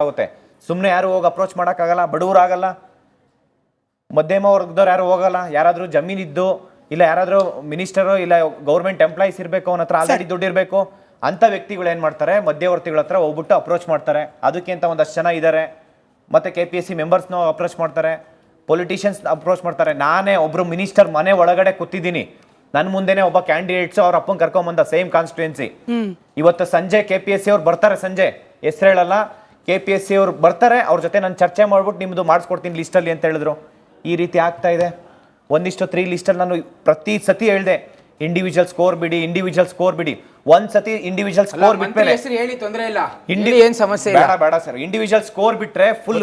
ಆಗುತ್ತೆ. ಸುಮ್ಮನೆ ಯಾರು ಹೋಗಿ ಅಪ್ರೋಚ್ ಮಾಡೋಕ್ಕಾಗಲ್ಲ, ಬಡವರಾಗಲ್ಲ, ಮಧ್ಯಮ ವರ್ಗದವ್ರು ಯಾರು ಹೋಗಲ್ಲ. ಯಾರಾದರೂ ಜಮೀನಿದ್ದು ಇಲ್ಲ ಯಾರಾದರೂ ಮಿನಿಸ್ಟರು ಇಲ್ಲ ಗೌರ್ಮೆಂಟ್ ಎಂಪ್ಲಾಯೀಸ್ ಇರಬೇಕು, ಅವನ ಹತ್ರ ಆಲ್ರೆಡಿ ದುಡ್ಡು ಇರಬೇಕು, ಅಂಥ ವ್ಯಕ್ತಿಗಳು ಏನು ಮಾಡ್ತಾರೆ, ಮಧ್ಯವರ್ತಿಗಳ ಹತ್ರ ಹೋಗ್ಬಿಟ್ಟು ಅಪ್ರೋಚ್ ಮಾಡ್ತಾರೆ. ಅದಕ್ಕೆ ಅಂತ ಒಂದಷ್ಟು ಜನ ಇದ್ದಾರೆ. ಮತ್ತು KPSC ಮೆಂಬರ್ಸ್ನ ಅಪ್ರೋಚ್ ಮಾಡ್ತಾರೆ, ಪೊಲಿಟಿಷಿಯನ್ಸ್ ಅಪ್ರೋಚ್ ಮಾಡ್ತಾರೆ. ನಾನೇ ಒಬ್ಬರು ಮಿನಿಸ್ಟರ್ ಮನೆ ಒಳಗಡೆ ಕೂತಿದ್ದೀನಿ, ನನ್ನ ಮುಂದೆನೇ ಒಬ್ಬ ಕ್ಯಾಂಡಿಡೇಟ್ಸು ಅವ್ರ ಅಪ್ಪನ ಕರ್ಕೊಂಬಂದ ಸೇಮ್ ಕಾನ್ಸ್ಟಿಟ್ಯೂನ್ಸಿ. ಇವತ್ತು ಸಂಜೆ KPSC ಅವ್ರು ಬರ್ತಾರೆ, ಸಂಜೆ ಹೆಸರು ಹೇಳಲ್ಲ, KPSC ಅವ್ರು ಬರ್ತಾರೆ, ಅವ್ರ ಜೊತೆ ನಾನು ಚರ್ಚೆ ಮಾಡ್ಬಿಟ್ಟು ನಿಮ್ಮದು ಮಾಡಿಸ್ಕೊಡ್ತೀನಿ ಲಿಸ್ಟಲ್ಲಿ ಅಂತ ಹೇಳಿದ್ರು. ಈ ರೀತಿ ಆಗ್ತಾ ಇದೆ. 1:3 ಲಿಸ್ಟಲ್ಲಿ ನಾನು ಪ್ರತಿ ಸತಿ ಹೇಳಿದೆ, ಇಂಡಿವಿಜುವಲ್ ಸ್ಕೋರ್ ಬಿಡಿ. ಒಂದ್ ಸತಿ ಇಂಡಿವಿಜುವಲ್ ಸ್ಕೋರ್ ಬಿಟ್ಮೇಲೆ ಹೇಳಿ ತೊಂದರೆ ಇಲ್ಲ, ಏನ್ ಸಮಸ್ಯೆ ಇಲ್ಲ, ಬೇಡ ಸರ್. ಇಂಡಿವಿಜುವಲ್ ಸ್ಕೋರ್ ಬಿಟ್ರೆ ಫುಲ್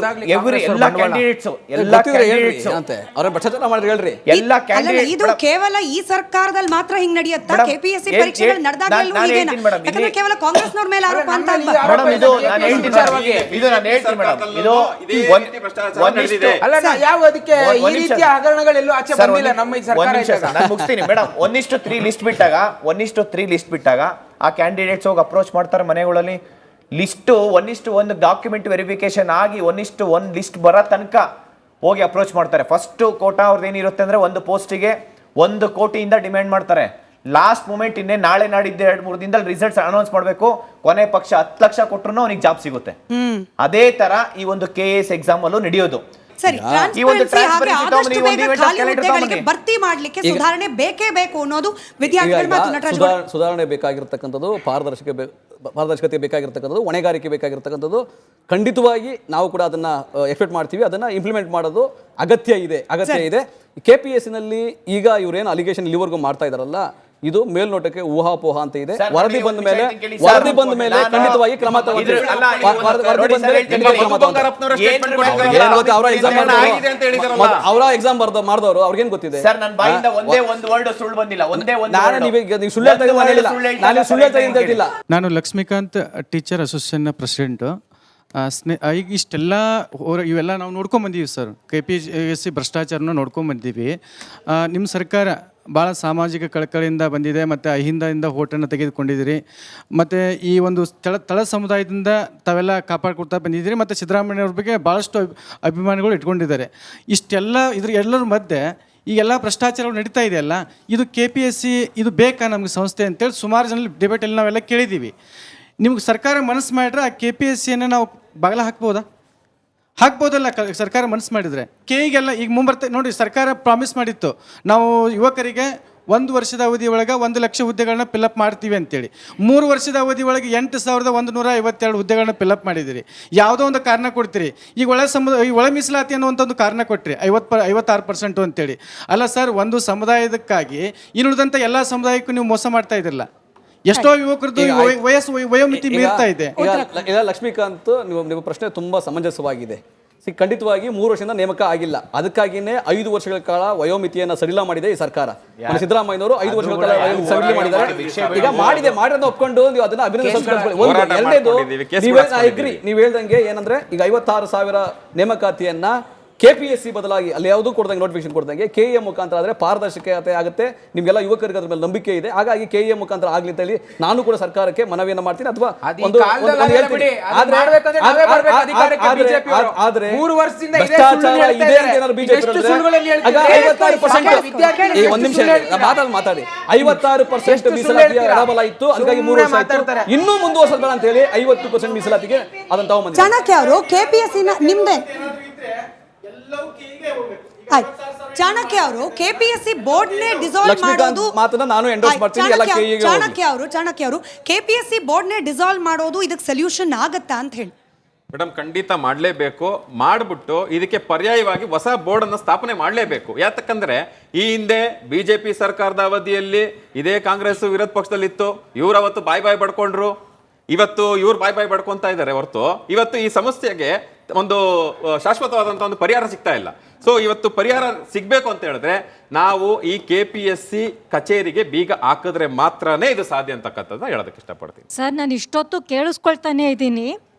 ಎಲ್ಲ ಕ್ಯಾಂಡಿಡೇಟ್ಸ್ ಅವರ ಭ್ರಷ್ಟಾಚಾರ ಮಾಡಿದ್ರೆ ಹೇಳ್ರಿ. ಎಲ್ಲ ಕ್ಯಾಂಡಿಡೇಟ್ ಇದು ಕೇವಲ ಈ ಸರ್ಕಾರದಲ್ಲಿ ಮಾತ್ರ ಹಿಂಗ್ ನಡೆಯುತ್ತಾ? KPSC ಪರೀಕ್ಷೆಗಳು ನಡೆದಾಗಲೂ ಹೀಗೇನಾ? ಯಾಕಂದ್ರೆ ಕೇವಲ ಕಾಂಗ್ರೆಸ್ನವರ ಮೇಲೆ ಆರೋಪ ಅಂತ ಮೇಡಮ್, ಇದು ನಾನು ಹೇಳ್ತೀನಿ ಮೇಡಮ್, ಇದು ಅಲ್ಲ, ಯಾವ ಅದಕ್ಕೆ ಈ ರೀತಿಯ ಹಗರಣಗಳೆಲ್ಲೂ ಆಚೆ ಬಂದಿಲ್ಲ ನಮ್ಮ ಈ ಸರ್ಕಾರ. ನಾನು ಮುಗಿಸ್ತೀನಿ ಮೇಡಮ್. 1:3 ಲಿಸ್ಟ್ ಬಿಟ್ಟಾಗ ಆ ಕ್ಯಾಂಡಿಡೇಟ್ಸ್ ಹೋಗಿ ಅಪ್ರೋಚ್ ಮಾಡ್ತಾರೆ ಮನೆಗಳಲ್ಲಿ. ಲಿಸ್ಟು 1:1 ಡಾಕ್ಯುಮೆಂಟ್ ವೆರಿಫಿಕೇಶನ್ ಆಗಿ 1:1 ಲಿಸ್ಟ್ ಬರೋ ತನಕ ಹೋಗಿ ಅಪ್ರೋಚ್ ಮಾಡ್ತಾರೆ. ಫಸ್ಟ್ ಕೋಟಾ ಅವ್ರದ್ದು ಏನಿರುತ್ತೆ ಅಂದ್ರೆ ಒಂದು ಪೋಸ್ಟಿಗೆ 1 ಕೋಟಿಯಿಂದ ಡಿಮ್ಯಾಂಡ್ ಮಾಡ್ತಾರೆ. ಲಾಸ್ಟ್ ಮೂಮೆಂಟ್ ಇನ್ನೇ ನಾಳೆ ನಾಡಿದ್ದು 2-3 ದಿನದಲ್ಲಿ ರಿಸಲ್ಟ್ಸ್ ಅನೌನ್ಸ್ ಮಾಡಬೇಕು. ಕೊನೆ ಪಕ್ಷ 10 ಲಕ್ಷ ಕೊಟ್ಟರು ಅವನಿಗೆ ಜಾಬ್ ಸಿಗುತ್ತೆ. ಅದೇ ತರ ಈ ಒಂದು KS ಎಕ್ಸಾಮ್ ಅಲ್ಲೂ ನಡೆಯೋದು. ಭರ್ತಿ ಮಾಡ್ಲಿಕ್ಕೆ ಸುಧಾರಣೆ ಬೇಕೇ ಬೇಕು ಅನ್ನೋದು ವಿದ್ಯಾರ್ಥಿಗಳ ಮಾತು. ಸುಧಾರಣೆ ಬೇಕಾಗಿರ್ತಕ್ಕಂಥದ್ದು, ಪಾರದರ್ಶಕತೆ ಬೇಕಾಗಿರ್ತಕ್ಕಂಥದ್ದು, ಹೊಣೆಗಾರಿಕೆ ಬೇಕಾಗಿರ್ತಕ್ಕಂಥದ್ದು. ಖಂಡಿತವಾಗಿ ನಾವು ಕೂಡ ಅದನ್ನ ಎಕ್ಸ್ಪೆಕ್ಟ್ ಮಾಡ್ತೀವಿ. ಅದನ್ನ ಇಂಪ್ಲಿಮೆಂಟ್ ಮಾಡೋದು ಅಗತ್ಯ ಇದೆ. KPSC ನಲ್ಲಿ ಈಗ ಇವ್ರೇನು ಅಲಿಗೇಷನ್ ಇಲ್ಲಿವರೆಗೂ ಮಾಡ್ತಾ ಇದಾರಲ್ಲ, ಇದು ಮೇಲ್ನೋಟಕ್ಕೆ ಊಹಾಪೋಹ ಅಂತ ಇದೆ. ವರದಿ ಬಂದ ಮೇಲೆ ಖಂಡಿತವಾಗಿ ಕ್ರಮ ತಗೊಂಡ್ರೆ ಅವರ ಎಕ್ಸಾಮ್ ಮಾಡಿದವರು ಅವ್ರಿಗೇನ್ ಗೊತ್ತಿದೆ? ನಾನು ಲಕ್ಷ್ಮೀಕಾಂತ್ ಟೀಚರ್ ಅಸೋಸಿಯೇಷನ್ ಪ್ರೆಸಿಡೆಂಟ್. ಈಗ ಇವೆಲ್ಲ ನಾವು ನೋಡ್ಕೊಂಬಂದೀವಿ ಸರ್. KPSC ಭ್ರಷ್ಟಾಚಾರನ ನೋಡ್ಕೊಂಬಂದೀವಿ. ನಿಮ್ಮ ಸರ್ಕಾರ ಭಾಳ ಸಾಮಾಜಿಕ ಕಳಕಳಿಯಿಂದ ಬಂದಿದೆ, ಮತ್ತು ಅಹಿಂದದಿಂದ ಓಟನ್ನು ತೆಗೆದುಕೊಂಡಿದ್ದೀರಿ, ಮತ್ತು ಈ ಒಂದು ತಳ ಸಮುದಾಯದಿಂದ ತಾವೆಲ್ಲ ಕಾಪಾಡ್ಕೊಡ್ತಾ ಬಂದಿದ್ದೀರಿ, ಮತ್ತು ಸಿದ್ದರಾಮಯ್ಯವ್ರ ಬಗ್ಗೆ ಭಾಳಷ್ಟು ಅಭಿಮಾನಿಗಳು ಇಟ್ಕೊಂಡಿದ್ದಾರೆ. ಎಲ್ಲರ ಮಧ್ಯೆ ಈ ಎಲ್ಲ ಭ್ರಷ್ಟಾಚಾರಗಳು ನಡೀತಾ ಇದೆಯಲ್ಲ, ಇದು KPSC ಇದು ಬೇಕಾ ನಮಗೆ ಸಂಸ್ಥೆ ಅಂತೇಳಿ ಸುಮಾರು ಜನ ಡಿಬೇಟಲ್ಲಿ ನಾವೆಲ್ಲ ಕೇಳಿದ್ದೀವಿ. ನಿಮ್ಗೆ ಸರ್ಕಾರ ಮನಸ್ಸು ಮಾಡಿದ್ರೆ ಆ KPSCಯನ್ನು ನಾವು ಬಾಗಿಲ ಹಾಕ್ಬೋದಲ್ಲ ಸರ್ಕಾರ ಮನಸ್ಸು ಮಾಡಿದರೆ. ಈಗೆಲ್ಲ ಈಗ ಮುಂಬರ್ತಾ ನೋಡಿ, ಸರ್ಕಾರ ಪ್ರಾಮಿಸ್ ಮಾಡಿತ್ತು, ನಾವು ಯುವಕರಿಗೆ 1 ವರ್ಷದ ಅವಧಿ ಒಳಗೆ 1 ಲಕ್ಷ ಹುದ್ದೆಗಳನ್ನ ಫಿಲಪ್ ಮಾಡ್ತೀವಿ ಅಂತೇಳಿ. 3 ವರ್ಷದ ಅವಧಿ ಒಳಗೆ 8,152 ಹುದ್ದೆಗಳನ್ನ ಫಿಲಪ್ ಮಾಡಿದಿರಿ. ಯಾವುದೋ ಒಂದು ಕಾರಣ ಕೊಡ್ತೀರಿ. ಈಗ ಒಳ ಮೀಸಲಾತಿ ಅನ್ನುವಂಥ ಒಂದು ಕಾರಣ ಕೊಟ್ಟಿರಿ, 56% ಅಂತೇಳಿ. ಅಲ್ಲ ಸರ್, ಒಂದು ಸಮುದಾಯದಕ್ಕಾಗಿ ಇನ್ನುಳಿದಂಥ ಎಲ್ಲ ಸಮುದಾಯಕ್ಕೂ ನೀವು ಮೋಸ ಮಾಡ್ತಾ ಇದ್ದಿಲ್ಲ. ಎಷ್ಟೋ ಯುವಕರದ್ದು ವಯೋಮಿತಿ ಮೀರ್ತಾ ಇದೆ. ಲಕ್ಷ್ಮೀಕಾಂತ್, ನಿಮ್ಮ ಪ್ರಶ್ನೆ ತುಂಬಾ ಸಮಂಜಸವಾಗಿದೆ. ಖಂಡಿತವಾಗಿ 3 ವರ್ಷದಿಂದ ನೇಮಕ ಆಗಿಲ್ಲ. ಅದಕ್ಕಾಗಿಯೇ 5 ವರ್ಷಗಳ ಕಾಲ ವಯೋಮಿತಿಯನ್ನು ಸಡಿಲ ಮಾಡಿದೆ ಈ ಸರ್ಕಾರ. ಸಿದ್ದರಾಮಯ್ಯನವರು 5 ವರ್ಷಗಳ ಕಾಲ ಸಡಿಲ ಮಾಡಿದ್ದಾರೆ. ಈಗ ಮಾಡಿರೋದನ್ನ ಒಪ್ಕೊಂಡು ನೀವು ಅದನ್ನ ನೀವು ಹೇಳ್ದಂಗೆ ಏನಂದ್ರೆ, ಈಗ 56,000 ನೇಮಕಾತಿಯನ್ನ KPSC ಬದಲಾಗಿ ಅಲ್ಲಿ ಯಾವುದೂ ಕೊಡ್ದಂಗೆ ನೋಟಿಫಿಕೇಶನ್ ಕೊಡ್ದಂಗೆ KE ಮುಖಾಂತರ ಆದರೆ ಪಾರದರ್ಶಕತೆ ಆಗುತ್ತೆ. ನಿಮ್ಗೆಲ್ಲ ಯುವಕರಿಗೆ ಅದ್ರ ಮೇಲೆ ನಂಬಿಕೆ ಇದೆ. ಹಾಗಾಗಿ KE ಮುಖಾಂತರ ಆಗ್ಲಿ ಅಂತ ಹೇಳಿ ನಾನು ಕೂಡ ಸರ್ಕಾರಕ್ಕೆ ಮನವಿಯನ್ನು ಮಾಡ್ತೀನಿ. ಅಥವಾ ಒಂದ್ ನಿಮಿಷ ಮಾತಾಡಿ. 56% ಮೀಸಲಾತಿಯ ಎಡಬಲ ಇತ್ತು, ಹಾಗಾಗಿ 3 ವರ್ಷ ಆಯ್ತು. ಇನ್ನೂ ಮುಂದುವರ್ಸೋಣ ಅಂತ ಹೇಳಿ 50% ಮೀಸಲಾತಿಗೆ ಅದನ್ನ ತಗೊಂಡ್ಬಂದಿದ್ದಾರೆ. ಚಾಣಕ್ಯ ಅವರು KPSC ನಿಮ್ದೆ ಚಾಣಕ್ಯ ಅವರು KPSC ಬೋರ್ಡ್ನೇ ಡಿಸಾಲ್ವ್ ಮಾಡೋದು ಮಾತನ್ನ ನಾನು ಎಂಡೋರ್ಸ್ ಮಾಡ್ತೀನಿ. ಚಾಣಕ್ಯ ಅವರು KPSC ಬೋರ್ಡ್ನೇ ಡಿಸಾಲ್ವ್ ಮಾಡೋದು ಇದಕ್ಕೆ ಸೊಲ್ಯೂಷನ್ ಆಗತ್ತಾ ಅಂತ ಹೇಳಿ. ಮೇಡಮ್, ಖಂಡಿತ ಮಾಡಲೇಬೇಕು. ಮಾಡಿಬಿಟ್ಟು ಇದಕ್ಕೆ ಪರ್ಯಾಯವಾಗಿ ಹೊಸ ಬೋರ್ಡ್ ಅನ್ನು ಸ್ಥಾಪನೆ ಮಾಡಲೇಬೇಕು. ಯಾಕಂದ್ರೆ ಈ ಹಿಂದೆ BJP ಸರ್ಕಾರದ ಅವಧಿಯಲ್ಲಿ ಇದೇ ಕಾಂಗ್ರೆಸ್ ವಿರೋಧ ಪಕ್ಷದಲ್ಲಿತ್ತು. ಇವ್ರು ಅವತ್ತು ಬಾಯ್ ಬಡ್ಕೊಂಡ್ರು, ಇವತ್ತು ಇವ್ರು ಬಾಯ್ ಬಡ್ಕೊಂತ ಇದ್ದಾರೆ ಹೊರತು ಇವತ್ತು ಈ ಸಮಸ್ಯೆಗೆ ಒಂದು ಶಾಶ್ವತವಾದಂಥ ಒಂದು ಪರಿಹಾರ ಸಿಗ್ತಾ ಇಲ್ಲ. ಸೊ ಇವತ್ತು ಪರಿಹಾರ ಸಿಗಬೇಕು ಅಂತ ಹೇಳಿದ್ರೆ ನಾವು ಈ KPSC ಕಚೇರಿಗೆ ಬೀಗ ಹಾಕಿದ್ರೆ ಮಾತ್ರನೇ ಇದು ಸಾಧ್ಯ ಅಂತಕ್ಕಂಥದ್ದು ಹೇಳೋದಕ್ಕೆ ಇಷ್ಟಪಡ್ತೀನಿ. ಸರ್, ನಾನು ಇಷ್ಟೊತ್ತು ಕೇಳಿಸ್ಕೊಳ್ತಾನೆ ಇದ್ದೀನಿ.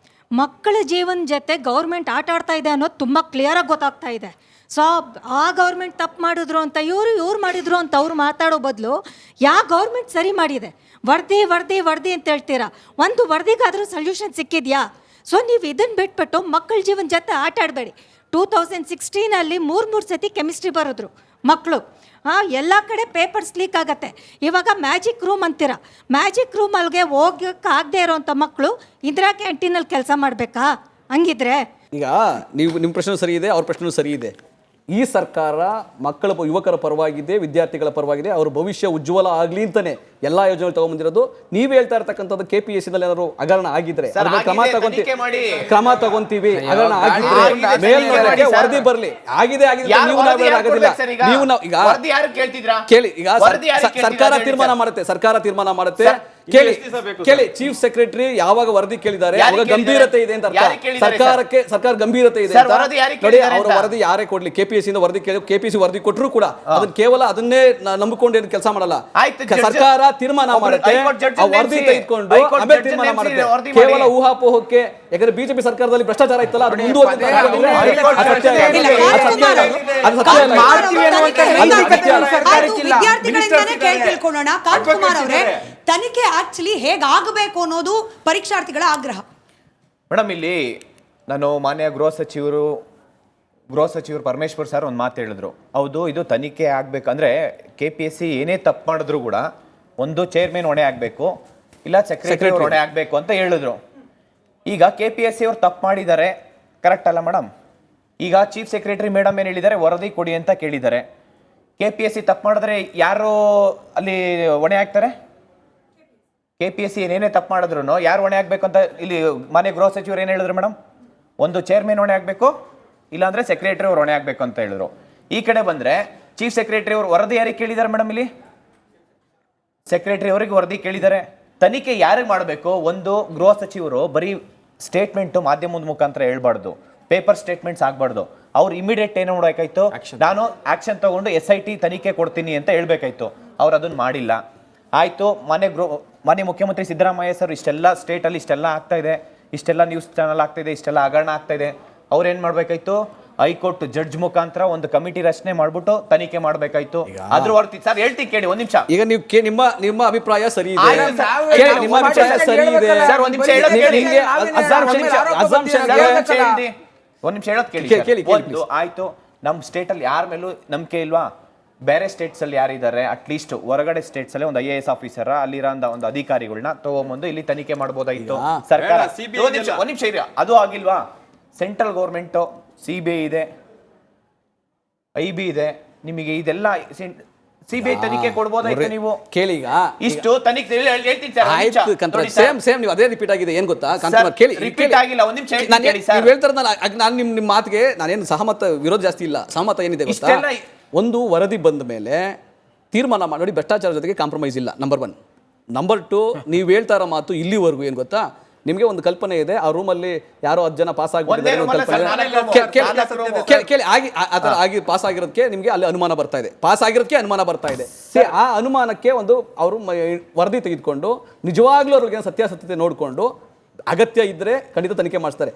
ಮಕ್ಕಳ ಜೀವನ ಜೊತೆ ಗೌರ್ಮೆಂಟ್ ಆಟ ಆಡ್ತಾ ಇದೆ ಅನ್ನೋದು ತುಂಬ ಕ್ಲಿಯರಾಗಿ ಗೊತ್ತಾಗ್ತಾ ಇದೆ. ಸೊ ಆ ಗೌರ್ಮೆಂಟ್ ತಪ್ಪು ಮಾಡಿದ್ರು ಅಂತ ಇವ್ರು ಮಾಡಿದ್ರು ಅಂತ ಅವ್ರು ಮಾತಾಡೋ ಬದಲು ಯಾವ ಗೌರ್ಮೆಂಟ್ ಸರಿ ಮಾಡಿದೆ? ವರದಿ ಅಂತ ಹೇಳ್ತೀರಾ, ಒಂದು ವರದಿಗಾದರೂ ಸೊಲ್ಯೂಷನ್ ಸಿಕ್ಕಿದ್ಯಾ? ಸೊ ನೀವು ಇದನ್ನು ಬಿಟ್ಬಿಟ್ಟು ಮಕ್ಕಳ ಜೀವನ ಜೊತೆ ಆಟ ಆಡಬೇಡಿ. 2016 ಮೂರು ಸತಿ ಕೆಮಿಸ್ಟ್ರಿ ಬರೆದ್ರು ಮಕ್ಕಳು. ಎಲ್ಲ ಕಡೆ ಪೇಪರ್ಸ್ ಲೀಕ್ ಆಗತ್ತೆ. ಇವಾಗ ಮ್ಯಾಜಿಕ್ ರೂಮ್ ಅಂತೀರ, ಮ್ಯಾಜಿಕ್ ರೂಮಲ್ಲಿಗೆ ಹೋಗೋಕ್ಕಾಗದೇ ಇರೋವಂಥ ಮಕ್ಕಳು ಇಂದಿರಾ ಕ್ಯಾಂಟೀನಲ್ಲಿ ಕೆಲಸ ಮಾಡಬೇಕಾ? ಹಂಗಿದ್ರೆ ಈಗ ನಿಮ್ಮ ಪ್ರಶ್ನೆ ಸರಿ ಇದೆ, ಅವ್ರ ಪ್ರಶ್ನೆ ಸರಿ ಇದೆ. ಈ ಸರ್ಕಾರ ಮಕ್ಕಳ ಯುವಕರ ಪರವಾಗಿದೆ, ವಿದ್ಯಾರ್ಥಿಗಳ ಪರವಾಗಿದೆ, ಅವ್ರ ಭವಿಷ್ಯ ಉಜ್ವಲ ಆಗ್ಲಿ ಅಂತಾನೆ ಎಲ್ಲಾ ಯೋಜನೆ ತಗೊಂಡ್ಬಂದಿರೋದು. ನೀವ್ ಹೇಳ್ತಾ ಇರ್ತಕ್ಕಂಥದ್ದು KPSC ನಲ್ಲಿ ಏನಾದ್ರು ಹಗರಣ ಆಗಿದ್ರೆ ಕ್ರಮ ತಗೊಂತೀವಿ. ಹಗರಣ ಆಗಿದ್ರೆ ಮೇಲ್ನೋಟಕ್ಕೆ ವರದಿ ಬರ್ಲಿ. ಆಗಿದೆ ನೀವು ಆಗೋದಿಲ್ಲ. ನೀವು ಈಗ ಕೇಳಿ, ಈಗ ಸರ್ಕಾರ ತೀರ್ಮಾನ ಮಾಡುತ್ತೆ. ಕೇಳಿ ಚೀಫ್ ಸೆಕ್ರೆಟರಿ ಯಾವಾಗ ವರದಿ ಕೇಳಿದ್ದಾರೆ ಅವಾಗ ಗಂಭೀರತೆ ಇದೆ ಅಂತ ಅರ್ಥ. ಸರ್ಕಾರ ಗಂಭೀರತೆ ಇದೆ ಅಂತ ನೋಡಿ. ಅವರ ವರದಿ ಯಾರೇ ಕೊಡ್ಲಿ, KPSC ವರದಿ KPSC ವರದಿ ಕೊಟ್ಟರು ಕೂಡ ಅದನ್ನ ಕೇವಲ ಅದನ್ನೇ ನಂಬಿಕೊಂಡು ಏನು ಕೆಲಸ ಮಾಡಲ್ಲ. ಸರ್ಕಾರ ತೀರ್ಮಾನ ಮಾಡುತ್ತೆ, ಆ ವರದಿ ತೆಗೆದುಕೊಂಡು ಆಮೇಲೆ ತೀರ್ಮಾನ ಮಾಡುತ್ತೆ. ಕೇವಲ ಊಹಾಪೋಹಕ್ಕೆ, ಯಾಕಂದ್ರೆ ಬಿಜೆಪಿ ಸರ್ಕಾರದಲ್ಲಿ ಭ್ರಷ್ಟಾಚಾರ ಇತ್ತಲ್ಲ, ಅದು ತಿಳ್ಕೊಳ್ಳೋಣ. ಕಾಂತಕುಮಾರ್ ಅವರೇ, ತನಿಖೆ ಆಕ್ಚುಲಿ ಹೇಗಾಗಬೇಕು ಅನ್ನೋದು ಪರೀಕ್ಷಾರ್ಥಿಗಳ ಆಗ್ರಹ. ಮೇಡಮ್, ಇಲ್ಲಿ ನಾನು ಮಾನ್ಯ ಗೃಹ ಸಚಿವರು ಪರಮೇಶ್ವರ್ ಸರ್ ಒಂದು ಮಾತು ಹೇಳಿದ್ರು. ಹೌದು, ಇದು ತನಿಖೆ ಆಗ್ಬೇಕಂದ್ರೆ KPSC ಏನೇ ತಪ್ಪು ಮಾಡಿದ್ರು ಕೂಡ ಒಂದು ಚೇರ್ಮನ್ ಹೊಣೆ ಆಗಬೇಕು, ಇಲ್ಲ ಸೆಕ್ರೆಟರಿ ಹೊಣೆ ಆಗಬೇಕು ಅಂತ ಹೇಳಿದ್ರು. ಈಗ KPSC ಅವ್ರು ತಪ್ಪು ಮಾಡಿದ್ದಾರೆ, ಕರೆಕ್ಟ್ ಅಲ್ಲ ಮೇಡಮ್? ಈಗ ಚೀಫ್ ಸೆಕ್ರೆಟರಿ ಮೇಡಮ್ ಏನು ಹೇಳಿದ್ದಾರೆ, ವರದಿ ಕೊಡಿ ಅಂತ ಕೇಳಿದ್ದಾರೆ. KPSC ತಪ್ಪು ಮಾಡಿದ್ರೆ ಯಾರು ಅಲ್ಲಿ ಹೊಣೆ ಆಗ್ತಾರೆ? KPSC ಏನೇನೇ ತಪ್ಪು ಮಾಡಿದ್ರು ಯಾರು ಹೊಣೆ ಆಗ್ಬೇಕು ಅಂತ ಇಲ್ಲಿ ಮಾನ್ಯ ಗೃಹ ಸಚಿವರು ಏನು ಹೇಳಿದ್ರು ಮೇಡಮ್? ಒಂದು ಚೇರ್ಮನ್ ಹೊಣೆ ಆಗಬೇಕು, ಇಲ್ಲಾಂದ್ರೆ ಸೆಕ್ರೆಟರಿ ಅವ್ರು ಹೊಣೆ ಆಗಬೇಕು ಅಂತ ಹೇಳಿದ್ರು. ಈ ಕಡೆ ಬಂದ್ರೆ ಚೀಫ್ ಸೆಕ್ರೆಟರಿ ಅವರು ವರದಿ ಯಾರಿಗೆ ಕೇಳಿದ್ದಾರೆ ಮೇಡಮ್? ಇಲ್ಲಿ ಸೆಕ್ರೆಟರಿ ಅವರಿಗೆ ವರದಿ ಕೇಳಿದ್ದಾರೆ. ತನಿಖೆ ಯಾರಿಗೆ ಮಾಡಬೇಕು? ಒಂದು ಗೃಹ ಸಚಿವರು ಬರೀ ಸ್ಟೇಟ್ಮೆಂಟ್ ಮಾಧ್ಯಮದ ಮುಖಾಂತರ ಹೇಳ್ಬಾರ್ದು, ಪೇಪರ್ ಸ್ಟೇಟ್ಮೆಂಟ್ಸ್ ಆಗ್ಬಾರ್ದು. ಅವ್ರು ಇಮಿಡಿಯೇಟ್ ಏನು ಮಾಡಬೇಕಾಯ್ತು, ನಾನು ಆಕ್ಷನ್ ತಗೊಂಡು SIT ತನಿಖೆ ಕೊಡ್ತೀನಿ ಅಂತ ಹೇಳ್ಬೇಕಾಯ್ತು. ಅವ್ರು ಅದನ್ನ ಮಾಡಿಲ್ಲ. ಆಯ್ತು, ಮಾನ್ಯ ಮುಖ್ಯಮಂತ್ರಿ ಸಿದ್ದರಾಮಯ್ಯ ಸರ್ ಇಷ್ಟೆಲ್ಲ ಸ್ಟೇಟಲ್ಲಿ ಇಷ್ಟೆಲ್ಲ ಆಗ್ತಾ ಇದೆ, ಇಷ್ಟೆಲ್ಲ ನ್ಯೂಸ್ ಚಾನಲ್ ಆಗ್ತಾ ಇದೆ, ಇಷ್ಟೆಲ್ಲ ಹಗರಣ ಆಗ್ತಾ ಇದೆ, ಅವ್ರು ಏನ್ ಮಾಡ್ಬೇಕಾಯ್ತು? ಹೈಕೋರ್ಟ್ ಜಡ್ಜ್ ಮುಖಾಂತರ ಒಂದು ಕಮಿಟಿ ರಚನೆ ಮಾಡ್ಬಿಟ್ಟು ತನಿಖೆ ಮಾಡ್ಬೇಕಾಯ್ತು. ಅದ್ರ ಹೊರತು ಸರ್ ಹೇಳ್ತೀನಿ ಕೇಳಿ, ಒಂದ್ ನಿಮಿಷ. ಈಗ ನೀವು ನಿಮ್ಮ ಅಭಿಪ್ರಾಯ ಸರಿ ಇದೆ, ನಿಮ್ಮ ಅಭಿಪ್ರಾಯ ಸರಿ ಇದೆ ಸರ್. ಒಂದ್ ನಿಮಿಷ ಹೇಳೋದ್ ಕೇಳಿ. ಒಂದ್ ನಿಮಿಷ ಹೇಳೋದ್ ಕೇಳಿ. ಆಯ್ತು, ನಮ್ ಸ್ಟೇಟ್ ಅಲ್ಲಿ ಯಾರ ಮೇಲೂ ನಂಬಿಕೆ ಇಲ್ವಾ? ಬೇರೆ ಸ್ಟೇಟ್ಸ್ ಅಲ್ಲಿ ಯಾರಿದ್ದಾರೆ, ಅಟ್ಲೀಸ್ಟ್ ಹೊರಗಡೆ ಸ್ಟೇಟ್ಸ್ ಅಲ್ಲಿ ಒಂದು IAS ಆಫೀಸರ್, ಅಲ್ಲಿರೋ ಒಂದು ಅಧಿಕಾರಿಗಳನ್ನ ತಗೊಂಬಂದು ಇಲ್ಲಿ ತನಿಖೆ ಮಾಡ್ಬೋದಾಯ್ತು ಸರ್ಕಾರ. ಒಂದ್ ನಿಮಿಷ ಇರಿ, ಅದು ಆಗಿಲ್ವಾ? ಸೆಂಟ್ರಲ್ ಗೌರ್ಮೆಂಟ್ CBI ಇದೆ, IB ಇದೆ, ನಿಮಗೆ ಇದೆಲ್ಲ CBI ತನಿಖೆ ಕೊಡ್ಬೋದಾಯ್ತು ನೀವು. ಕೇಳಿ, ಈಗ ಇಷ್ಟು ತನಿಖೆ ಹೇಳ್ತೀನಿ ಸರ್. ಸೇಮ್ ನೀವು ಅದೇ ರಿಪೀಟ್ ಆಗಿದೆ. ಏನ್ ಗೊತ್ತಾ ಕಾಂತಕುಮಾರ್, ಕೇಳಿ, ರಿಪೀಟ್ ಆಗಿಲ್ಲ. ಒಂದ್ ನಿಮಿಷ ನೀವು ಹೇಳ್ತಾರಲ್ಲ, ನಾನು ನಿಮ್ಮ ಮಾತಿಗೆ ನಾನೇನು ವಿರೋಧ ಜಾಸ್ತಿ ಇಲ್ಲ, ಸಹಮತ ಏನಿದೆ ಗೊತ್ತಾ? ಒಂದು ವರದಿ ಬಂದ ಮೇಲೆ ತೀರ್ಮಾನ ಮಾಡಿ, ಭ್ರಷ್ಟಾಚಾರ ಜೊತೆಗೆ ಕಾಂಪ್ರಮೈಸ್ ಇಲ್ಲ, ನಂಬರ್ 1. ನಂಬರ್ 2, ನೀವು ಹೇಳ್ತಾ ಇರೋ ಮಾತು ಇಲ್ಲಿವರೆಗೂ ಏನು ಗೊತ್ತಾ, ನಿಮಗೆ ಒಂದು ಕಲ್ಪನೆ ಇದೆ, ಆ ರೂಮಲ್ಲಿ ಯಾರೋ 10 ಜನ ಪಾಸ್ ಆಗಿಬಿಟ್ಟಿದ್ದಾರೆ, ಆಗಿ ಪಾಸ್ ಆಗಿರೋದಕ್ಕೆ ನಿಮಗೆ ಅಲ್ಲಿ ಅನುಮಾನ ಬರ್ತಾ ಇದೆ, ಪಾಸ್ ಆಗಿರೋದಕ್ಕೆ ಅನುಮಾನ ಬರ್ತಾ ಇದೆ. ಆ ಅನುಮಾನಕ್ಕೆ ಒಂದು ಅವರು ವರದಿ ತೆಗೆದುಕೊಂಡು ನಿಜವಾಗ್ಲೂ ಅವ್ರಿಗೆ ಸತ್ಯಾಸತ್ಯತೆ ನೋಡಿಕೊಂಡು ಅಗತ್ಯ ಇದ್ರೆ ಖಂಡಿತ ತನಿಖೆ ಮಾಡಿಸ್ತಾರೆ.